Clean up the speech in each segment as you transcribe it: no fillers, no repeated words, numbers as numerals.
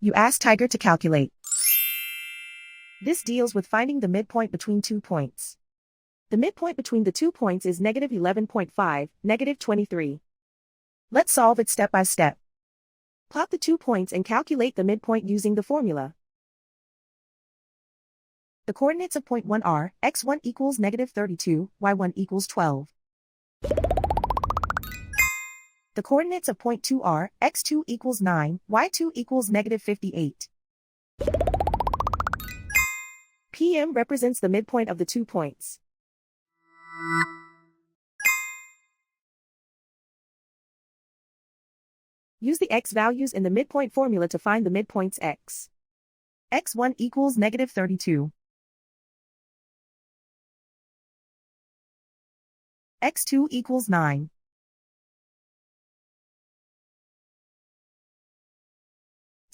You ask Tiger to calculate. This deals with finding the midpoint between 2 points. The midpoint between the 2 points is negative 11.5, negative 23. Let's solve it step by step. Plot the 2 points and calculate the midpoint using the formula. The coordinates of point 1 are, x1 equals negative 32, y1 equals 12. The coordinates of point 2 are, x2 equals 9, y2 equals negative 58. PM represents the midpoint of the 2 points. Use the x values in the midpoint formula to find the midpoints x. x1 equals negative 32. x2 equals 9.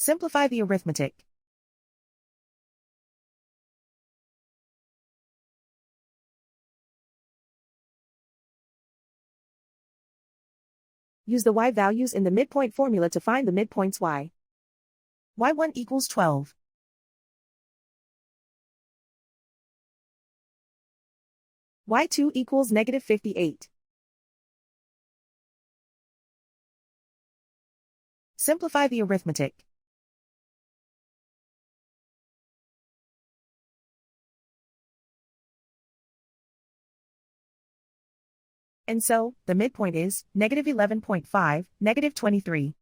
Simplify the arithmetic. Use the y values in the midpoint formula to find the midpoints y. y1 equals 12. y2 equals negative 58. Simplify the arithmetic. And so, the midpoint is negative 11.5, negative 23.